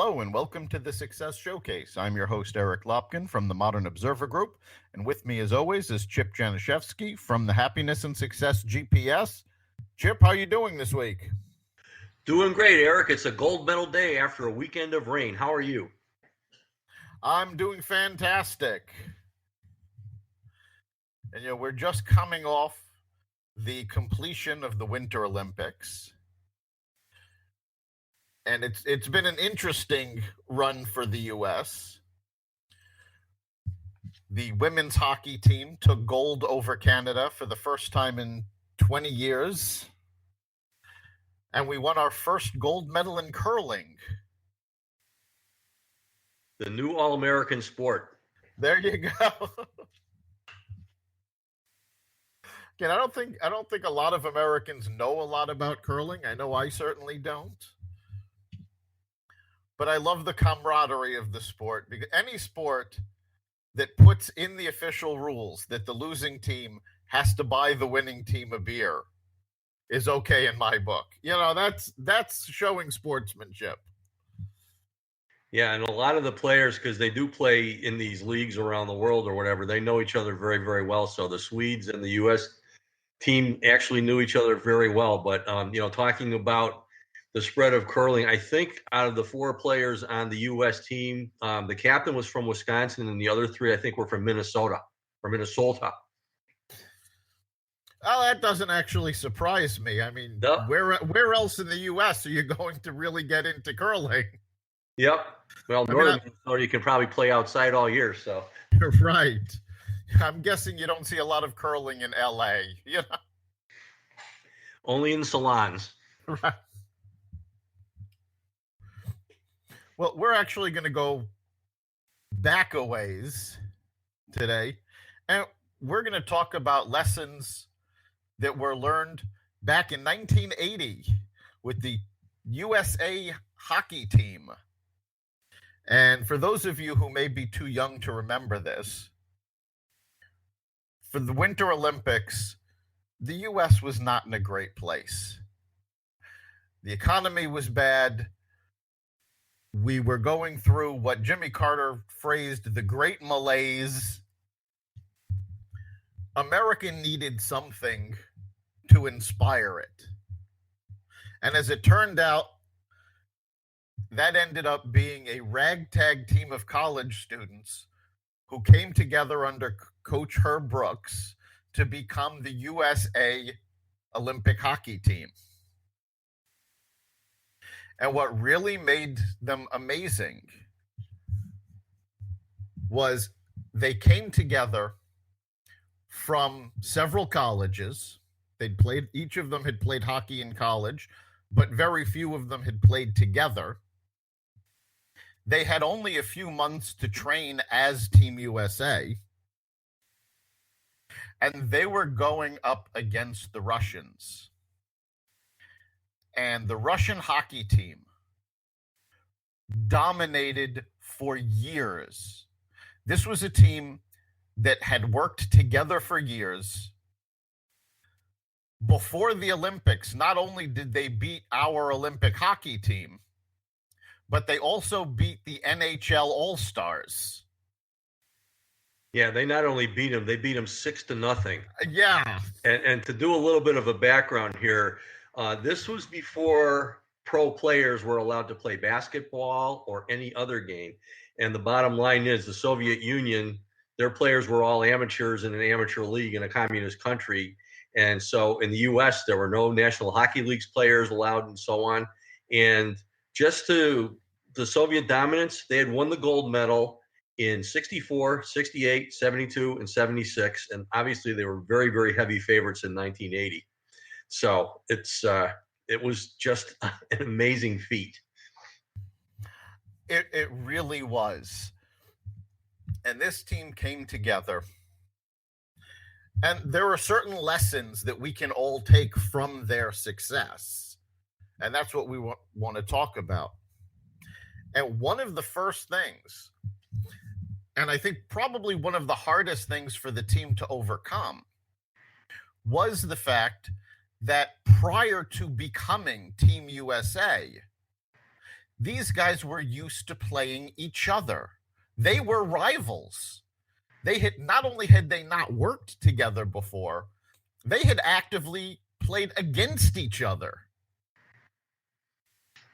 Hello and welcome to the Success Showcase. I'm your host, Eric Lopkin from the Modern Observer Group. And with me, as always, is Chip Janiszewski from the Happiness and Success GPS. Chip, how are you doing this week? Doing great, Eric. It's a gold medal day after a weekend of rain. How are you? I'm doing fantastic. And, we're just coming off the completion of the Winter Olympics. And it's been an interesting run for the U.S. The women's hockey team took gold over Canada for the first time in 20 years. And we won our first gold medal in curling. The new All-American sport. There you go. Again, I don't think a lot of Americans know a lot about curling. I know I certainly don't. But I love the camaraderie of the sport, because any sport that puts in the official rules that the losing team has to buy the winning team a beer is okay in my book. That's showing sportsmanship. Yeah, and a lot of the players, because they do play in these leagues around the world or whatever, they know each other very, very well. So the Swedes and the U.S. team actually knew each other very well. But, talking about the spread of curling, I think out of the four players on the U.S. team, the captain was from Wisconsin, and the other three, I think, were from Minnesota. Well, that doesn't actually surprise me. I mean, Yep. Where else in the U.S. are you going to really get into curling? Yep. Well, northern Minnesota, you can probably play outside all year. So right. I'm guessing you don't see a lot of curling in L.A. Only in salons. Right. Well, we're actually going to go back a ways today, and we're going to talk about lessons that were learned back in 1980 with the USA hockey team. And for those of you who may be too young to remember this, for the Winter Olympics, the U.S. was not in a great place. The economy was bad. We were going through what Jimmy Carter phrased the Great Malaise. America needed something to inspire it. And as it turned out, that ended up being a ragtag team of college students who came together under Coach Herb Brooks to become the USA Olympic hockey team. And what really made them amazing was they came together from several colleges. Each of them had played hockey in college, but very few of them had played together. They had only a few months to train as Team USA. And they were going up against the Russians. And the Russian hockey team dominated for years. This was a team that had worked together for years. Before the Olympics, not only did they beat our Olympic hockey team, but they also beat the NHL All-Stars. Yeah, they not only beat them, they beat them 6-0. Yeah. And to do a little bit of a background here, this was before pro players were allowed to play basketball or any other game. And the bottom line is the Soviet Union, their players were all amateurs in an amateur league in a communist country. And so in the U.S., there were no National Hockey Leagues players allowed and so on. And just to the Soviet dominance, they had won the gold medal in 64, 68, 72, and 76. And obviously they were very, very heavy favorites in 1980. So it was just an amazing feat. It really was. And this team came together. And there are certain lessons that we can all take from their success. And that's what we want to talk about. And one of the first things, and I think probably one of the hardest things for the team to overcome, was the fact that prior to becoming Team USA, these guys were used to playing each other. They were rivals. Not only had they not worked together before, they had actively played against each other.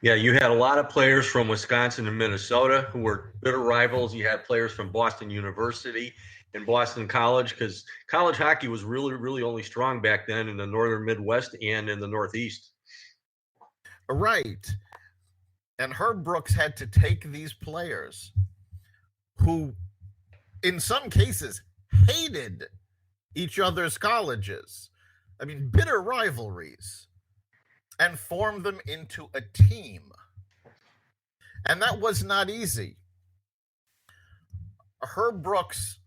Yeah, you had a lot of players from Wisconsin and Minnesota who were bitter rivals. You had players from Boston University and Boston College, because college hockey was really, really only strong back then in the northern Midwest and in the Northeast. Right. And Herb Brooks had to take these players who, in some cases, hated each other's colleges. I mean, bitter rivalries, and form them into a team. And that was not easy. Herb Brooks,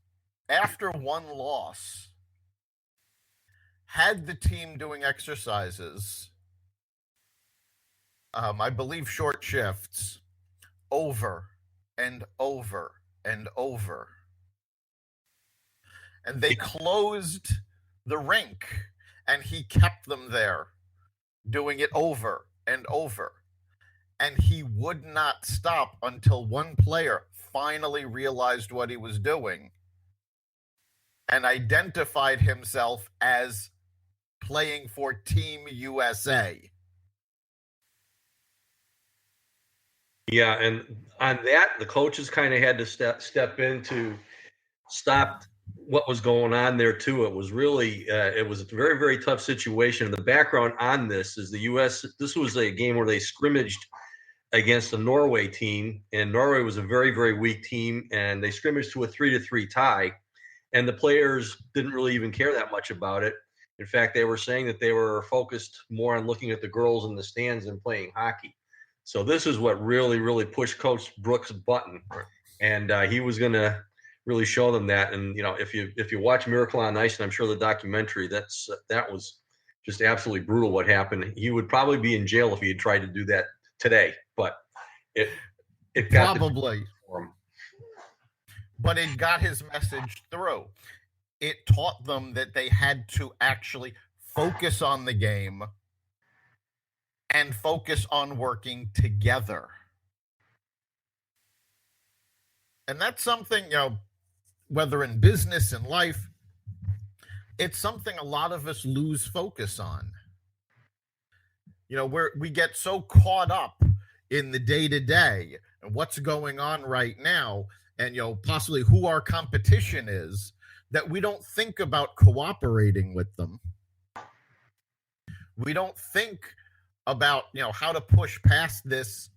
after one loss, had the team doing exercises, I believe short shifts, over and over and over. And they closed the rink, and he kept them there, doing it over and over. And he would not stop until one player finally realized what he was doing and identified himself as playing for Team USA. Yeah, and on that, the coaches kind of had to step in to stop what was going on there too. It was really, it was a very, very tough situation. The background on this is the U.S. This was a game where they scrimmaged against a Norway team, and Norway was a very, very weak team, and they scrimmaged to a 3-3 tie, and the players didn't really even care that much about it. In fact, they were saying that they were focused more on looking at the girls in the stands and playing hockey. So this is what really, really pushed Coach Brooks' button, and he was going to really show them that. And you know, if you watch Miracle on Ice, and I'm sure the documentary, that was just absolutely brutal what happened. He would probably be in jail if he had tried to do that today, but it got probably for him. But it got his message through. It taught them that they had to actually focus on the game and focus on working together. And that's something, you know, whether in business and life, it's something a lot of us lose focus on. You know, we get so caught up in the day-to-day and what's going on right now, and, you know, possibly who our competition is, that we don't think about cooperating with them. We don't think about, you know, how to push past this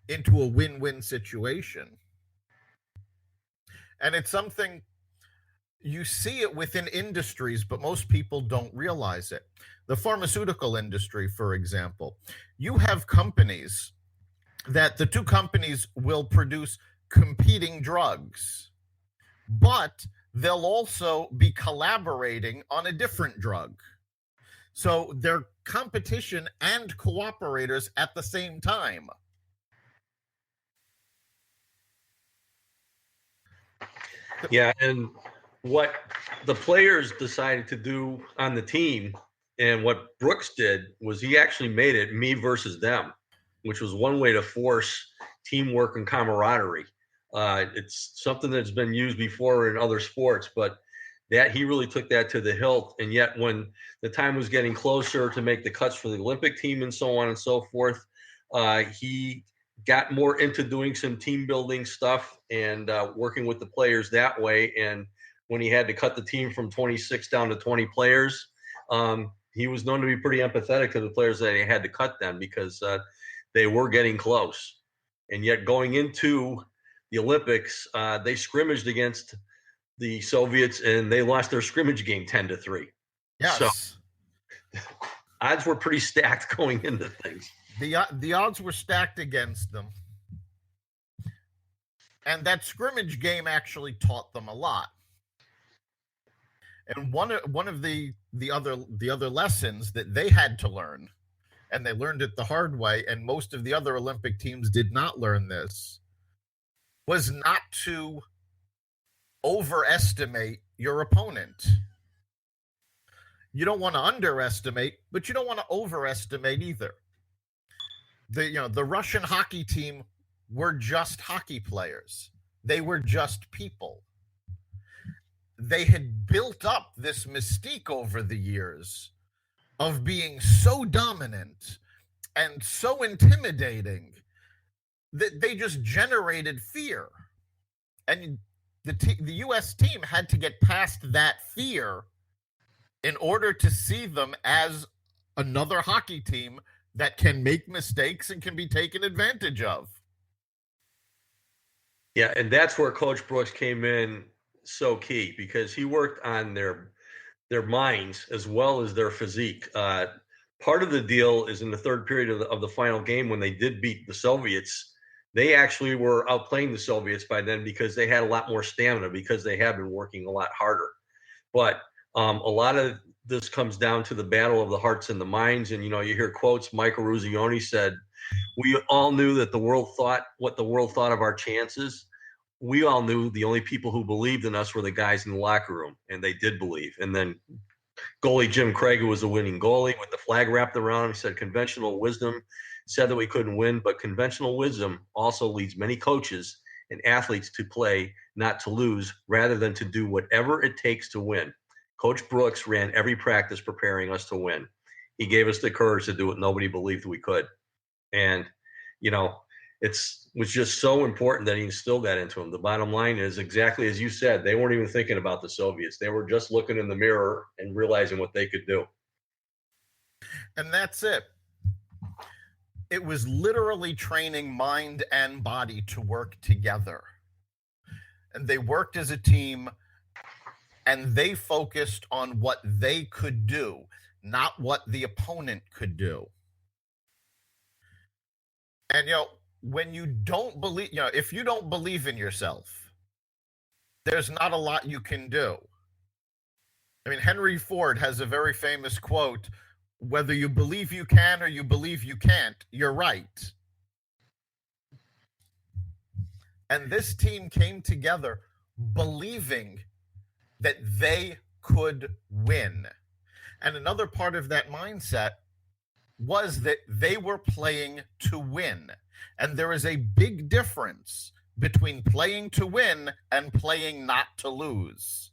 into a win-win situation. And it's something you see it within industries, but most people don't realize it. The pharmaceutical industry, for example, you have companies that the two companies will produce competing drugs, but they'll also be collaborating on a different drug. So they're competition and cooperators at the same time. Yeah, and what the players decided to do on the team, and what Brooks did, was he actually made it me versus them, which was one way to force teamwork and camaraderie. It's something that's been used before in other sports, but that he really took that to the hilt. And yet when the time was getting closer to make the cuts for the Olympic team and so on and so forth, he got more into doing some team building stuff and working with the players that way. And when he had to cut the team from 26 down to 20 players, he was known to be pretty empathetic to the players that he had to cut them, because they were getting close. And yet going into the Olympics, they scrimmaged against the Soviets and they lost their scrimmage game 10-3. Yes. So odds were pretty stacked going into things. The odds were stacked against them. And that scrimmage game actually taught them a lot. And one of the other lessons that they had to learn, and they learned it the hard way, and most of the other Olympic teams did not learn this, was not to overestimate your opponent. You don't want to underestimate, but you don't want to overestimate either. The Russian hockey team were just hockey players. They were just people. They had built up this mystique over the years of being so dominant and so intimidating that they just generated fear. And the U.S. team had to get past that fear in order to see them as another hockey team that can make mistakes and can be taken advantage of. Yeah, and that's where Coach Brooks came in so key, because he worked on their minds as well as their physique. Part of the deal is in the third period of the final game, when they did beat the Soviets, they actually were outplaying the Soviets by then because they had a lot more stamina, because they have been working a lot harder. But a lot of this comes down to the battle of the hearts and the minds. And, you hear quotes. Michael Ruzioni said, "We all knew that the world thought what the world thought of our chances. We all knew the only people who believed in us were the guys in the locker room," and they did believe. And then goalie Jim Craig, who was the winning goalie with the flag wrapped around him, said conventional wisdom said that we couldn't win, but conventional wisdom also leads many coaches and athletes to play not to lose, rather than to do whatever it takes to win. Coach Brooks ran every practice preparing us to win. He gave us the courage to do what nobody believed we could. And, it was just so important that he instilled that into him. The bottom line is, exactly as you said, they weren't even thinking about the Soviets. They were just looking in the mirror and realizing what they could do. And that's it. It was literally training mind and body to work together. And they worked as a team, and they focused on what they could do, not what the opponent could do. And, when you don't believe, if you don't believe in yourself, there's not a lot you can do. I mean, Henry Ford has a very famous quote: "Whether you believe you can or you believe you can't, you're right." And this team came together believing that they could win. And another part of that mindset was that they were playing to win. And there is a big difference between playing to win and playing not to lose.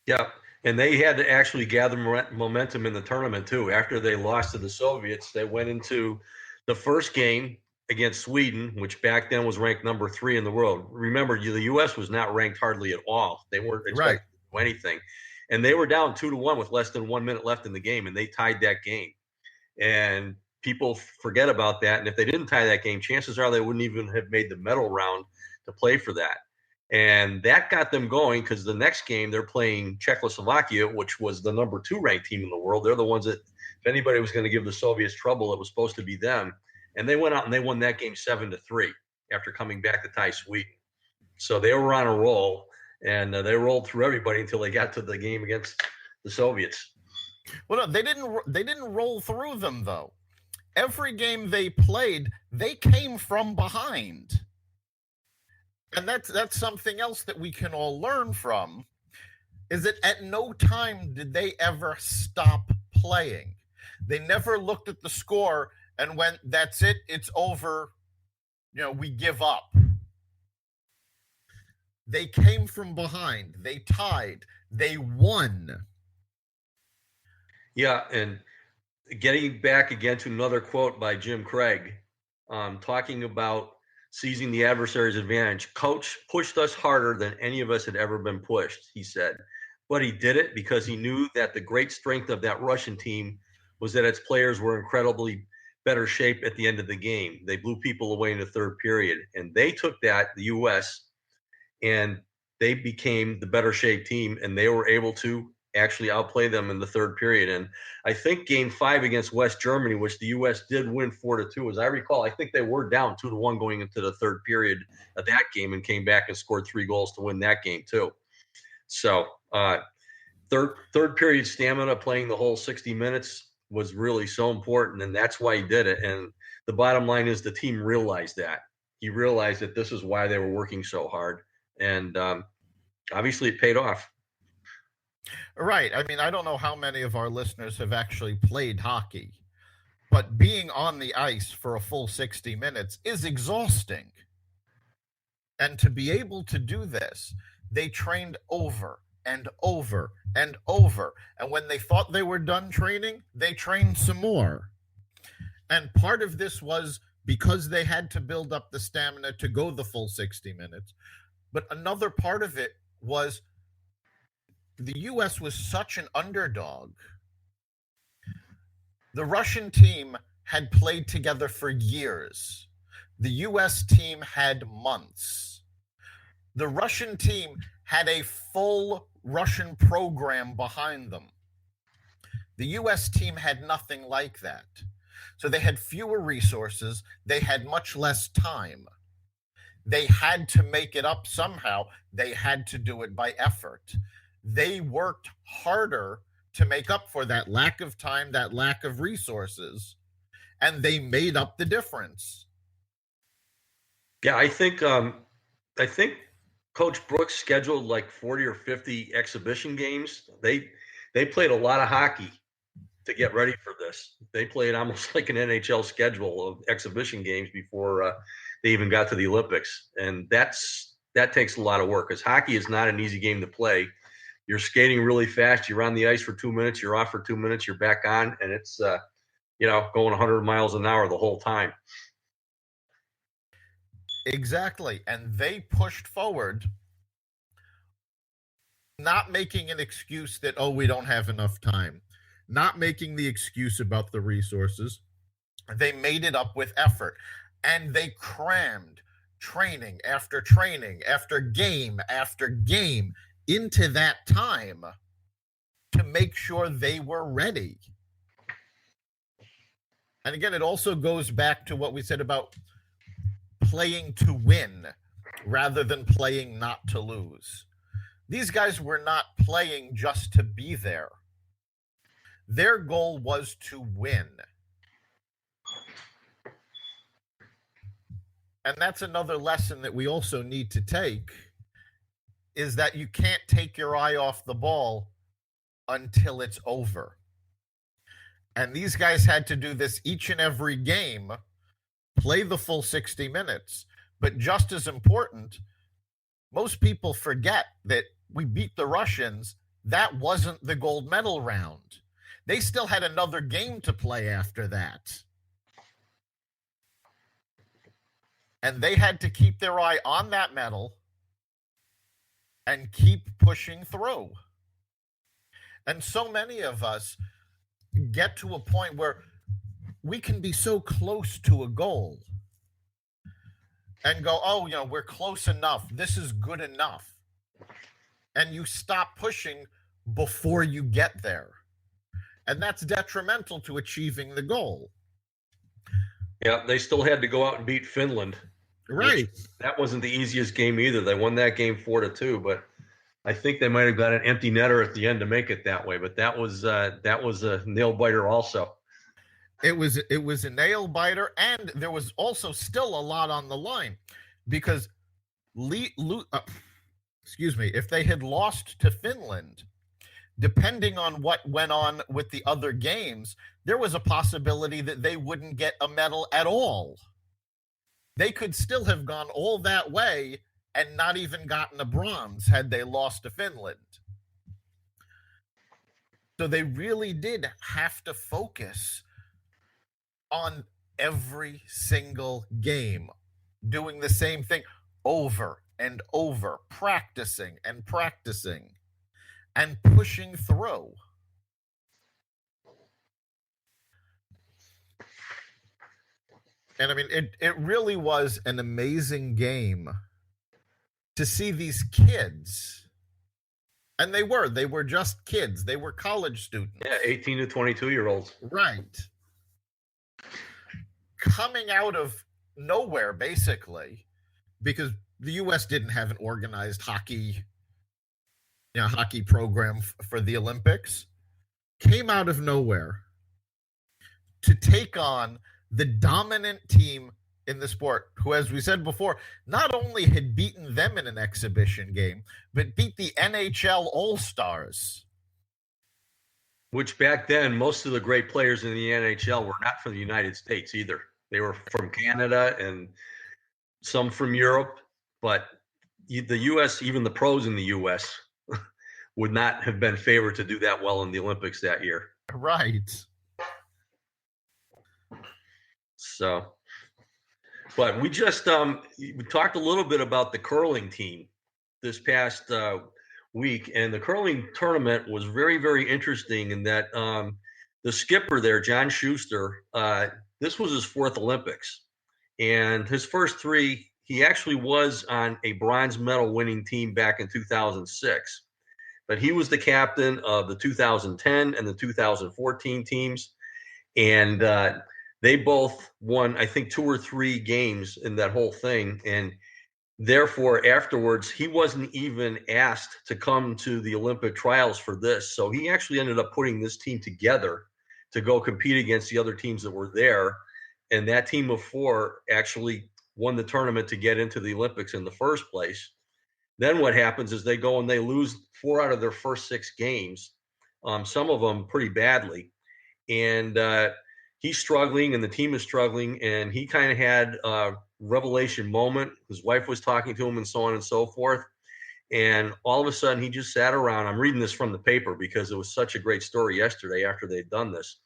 Yeah, and they had to actually gather momentum in the tournament too. After they lost to the Soviets, they went into the first game against Sweden, which back then was ranked number 3 in the world. Remember, the U.S. was not ranked hardly at all. They weren't expected to do anything. And they were down 2-1 with less than 1 minute left in the game, and they tied that game. And people forget about that. And if they didn't tie that game, chances are they wouldn't even have made the medal round to play for that. And that got them going, because the next game they're playing Czechoslovakia, which was the number 2 ranked team in the world. They're the ones that, if anybody was going to give the Soviets trouble, it was supposed to be them. And they went out and they won that game 7-3 after coming back to tie Sweden. So they were on a roll, and they rolled through everybody until they got to the game against the Soviets. Well, no, they didn't roll through them, though. Every game they played, they came from behind. And that's something else that we can all learn from, is that at no time did they ever stop playing. They never looked at the score and went, "That's it, it's over, we give up." They came from behind. They tied. They won. Yeah, and getting back again to another quote by Jim Craig, talking about seizing the adversary's advantage. "Coach pushed us harder than any of us had ever been pushed," he said. But he did it because he knew that the great strength of that Russian team was that its players were incredibly better shape at the end of the game. They blew people away in the third period, and they took that, the U.S., and they became the better shaped team, and they were able to actually outplay them in the third period. And I think game 5 against West Germany, which the U.S. did win 4-2, as I recall, I think they were down 2-1 going into the third period of that game, and came back and scored 3 goals to win that game too. So third period stamina, playing the whole 60 minutes, was really so important, and that's why he did it. And the bottom line is, the team realized that. He realized that this is why they were working so hard, and obviously it paid off. Right. I mean, I don't know how many of our listeners have actually played hockey, But being on the ice for a full 60 minutes is exhausting. And to be able to do this, they trained over and over and over. And when they thought they were done training, they trained some more. And part of this was because they had to build up the stamina to go the full 60 minutes. But another part of it was the U.S. was such an underdog. The Russian team had played together for years. The U.S. team had months. The Russian team had a full Russian program behind them. The U.S. team had nothing like that. So they had fewer resources. They had much less time. They had to make it up somehow. They had to do it by effort. They worked harder to make up for that lack of time, that lack of resources, and they made up the difference. Yeah, I think Coach Brooks scheduled like 40 or 50 exhibition games. They played a lot of hockey to get ready for this. They played almost like an NHL schedule of exhibition games before they even got to the Olympics, and that takes a lot of work because hockey is not an easy game to play. You're skating really fast. You're on the ice for 2 minutes. You're off for 2 minutes. You're back on, and it's going 100 miles an hour the whole time. Exactly, and they pushed forward, not making an excuse that, oh, we don't have enough time, not making the excuse about the resources. They made it up with effort, and they crammed training after game after game into that time to make sure they were ready. And again, it also goes back to what we said about playing to win rather than playing not to lose. These guys were not playing just to be there. Their goal was to win. And that's another lesson that we also need to take, is that you can't take your eye off the ball until it's over. And these guys had to do this each and every game, play the full 60 minutes. But just as important, most people forget that we beat the Russians. That wasn't the gold medal round. They still had another game to play after that. And they had to keep their eye on that medal and keep pushing through. And so many of us get to a point where we can be so close to a goal and go, oh, we're close enough. This is good enough. And you stop pushing before you get there. And that's detrimental to achieving the goal. Yeah, they still had to go out and beat Finland. Right. That wasn't the easiest game either. They won that game 4-2, but I think they might have got an empty netter at the end to make it that way. But that was a nail biter also. It was a nail biter, and there was also still a lot on the line, because if they had lost to Finland, depending on what went on with the other games, there was a possibility that they wouldn't get a medal at all. They could still have gone all that way and not even gotten a bronze had they lost to Finland. So they really did have to focus on every single game, doing the same thing over and over, practicing and pushing through. And I mean, it really was an amazing game to see these kids. And they were just kids. They were college students. Yeah, 18 to 22-year-olds. Right. Coming out of nowhere, basically, because the U.S. didn't have an organized hockey program for the Olympics, came out of nowhere to take on the dominant team in the sport, who, as we said before, not only had beaten them in an exhibition game, but beat the NHL All-Stars. Which back then, most of the great players in the NHL were not from the United States either. They were from Canada and some from Europe, but the U.S., even the pros in the U.S., would not have been favored to do that well in the Olympics that year. Right. So, but we just we talked a little bit about the curling team this past week, and the curling tournament was very, very interesting in that the skipper there, John Schuster, this was his fourth Olympics, and his first three, he actually was on a bronze medal winning team back in 2006. But he was the captain of the 2010 and the 2014 teams. And they both won, I think, 2 or 3 games in that whole thing. And therefore, afterwards, he wasn't even asked to come to the Olympic trials for this. So he actually ended up putting this team together to go compete against the other teams that were there. And that team of 4 actually won the tournament to get into the Olympics in the first place. Then what happens is they go and they lose 4 out of their first 6 games, some of them pretty badly. And he's struggling and the team is struggling. And he kind of had a revelation moment. His wife was talking to him and so on and so forth. And all of a sudden he just sat around. I'm reading this from the paper because it was such a great story yesterday after they'd done this.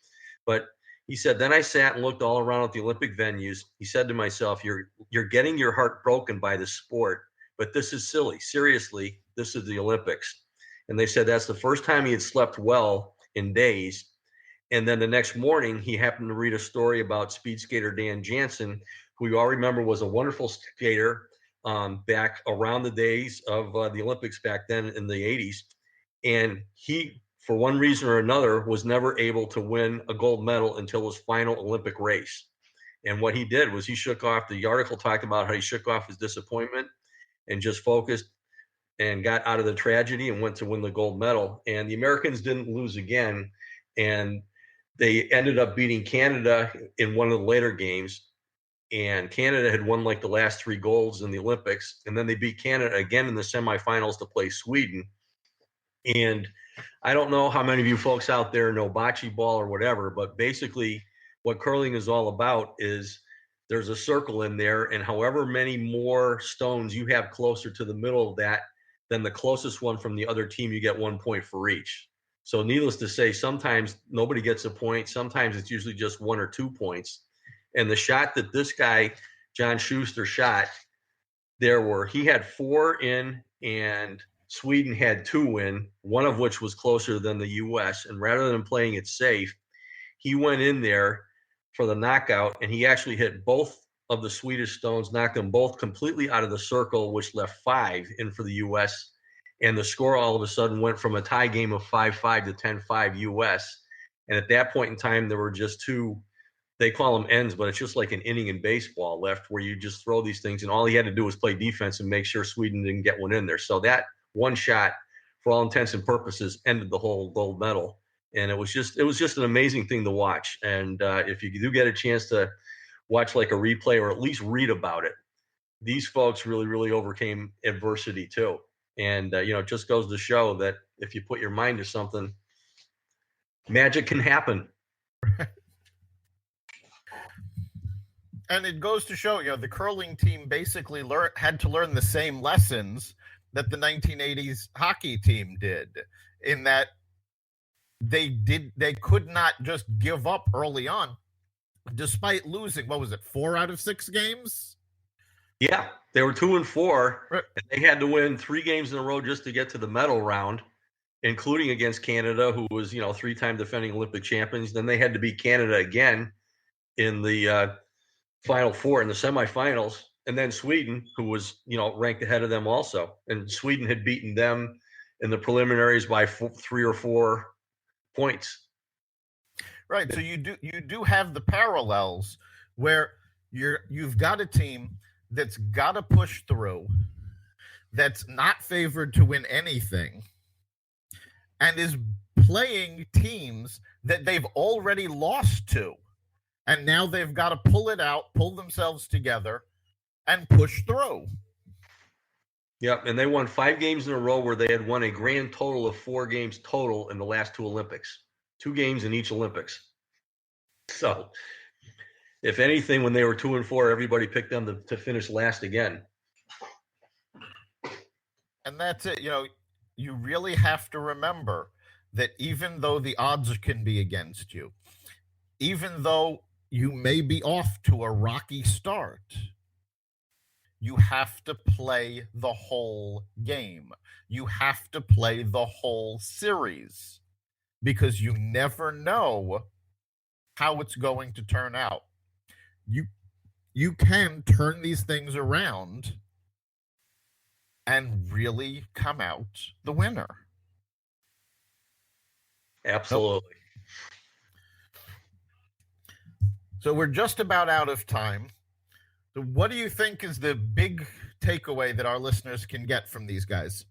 But he said, then I sat and looked all around at the Olympic venues. He said to myself, you're getting your heart broken by the sport. But this is silly. Seriously, this is the Olympics. And they said that's the first time he had slept well in days. And then the next morning, he happened to read a story about speed skater Dan Jansen, who you all remember was a wonderful skater back around the days of the Olympics back then in the 80s. And he, for one reason or another, was never able to win a gold medal until his final Olympic race. And what he did was he shook off, the article talked about how he shook off his disappointment and just focused and got out of the tragedy and went to win the gold medal. And the Americans didn't lose again. And they ended up beating Canada in one of the later games. And Canada had won like the last 3 golds in the Olympics. And then they beat Canada again in the semifinals to play Sweden. And I don't know how many of you folks out there know bocce ball or whatever, but basically what curling is all about is there's a circle in there, and however many more stones you have closer to the middle of that than the closest one from the other team, you get 1 point for each. So needless to say, sometimes nobody gets a point. Sometimes it's usually just 1 or 2 points. And the shot that this guy, John Schuster, shot, he had 4 in and Sweden had 2 in, one of which was closer than the U.S. And rather than playing it safe, he went in there for the knockout, and he actually hit both of the Swedish stones, knocked them both completely out of the circle, which left 5 in for the U.S. And the score all of a sudden went from a tie game of 5-5 to 10-5 U.S. And at that point in time, there were just 2, they call them ends, but it's just like an inning in baseball left where you just throw these things, and all he had to do was play defense and make sure Sweden didn't get one in there. So that one shot, for all intents and purposes, ended the whole gold medal. And it was just an amazing thing to watch. And if you do get a chance to watch like a replay or at least read about it, these folks really, really overcame adversity too. And it just goes to show that if you put your mind to something, magic can happen. And it goes to show, the curling team basically had to learn the same lessons that the 1980s hockey team did, in that they could not just give up early on, despite losing, 4 out of 6 games? Yeah, they were 2-4, right. And they had to win 3 games in a row just to get to the medal round, including against Canada, who was 3-time defending Olympic champions. Then they had to beat Canada again in the Final 4 in the semifinals, and then Sweden, who was ranked ahead of them also, and Sweden had beaten them in the preliminaries by 3 or 4 points. Right. So you do have the parallels where you've got a team that's got to push through, that's not favored to win anything, and is playing teams that they've already lost to. And now they've got to pull themselves together, and push through. Yep, and they won 5 games in a row where they had won a grand total of 4 games total in the last 2 Olympics. 2 games in each Olympics. So, if anything, when they were 2 and 4, everybody picked them to finish last again. And that's it. You really have to remember that even though the odds can be against you, even though you may be off to a rocky start, you have to play the whole game. You have to play the whole series, because you never know how it's going to turn out. You can turn these things around and really come out the winner. Absolutely. So we're just about out of time. So what do you think is the big takeaway that our listeners can get from these guys?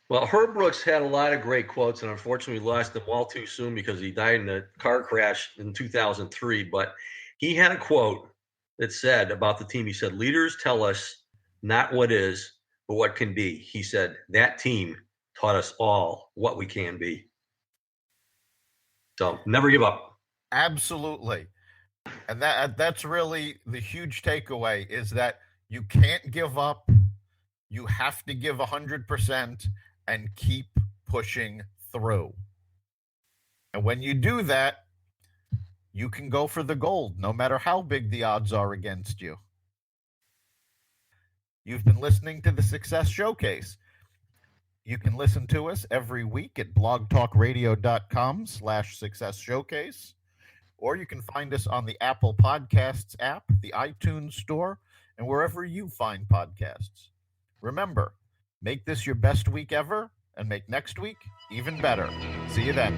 Well, Herb Brooks had a lot of great quotes, and unfortunately lost them all too soon because he died in a car crash in 2003. But he had a quote that said about the team, he said, "Leaders tell us not what is, but what can be." He said, "That team taught us all what we can be." So never give up. Absolutely. And that's really the huge takeaway, is that you can't give up. You have to give 100% and keep pushing through. And when you do that, you can go for the gold, no matter how big the odds are against you. You've been listening to the Success Showcase. You can listen to us every week at blogtalkradio.com/Success Showcase, or you can find us on the Apple Podcasts app, the iTunes Store, and wherever you find podcasts. Remember, make this your best week ever, and make next week even better. See you then.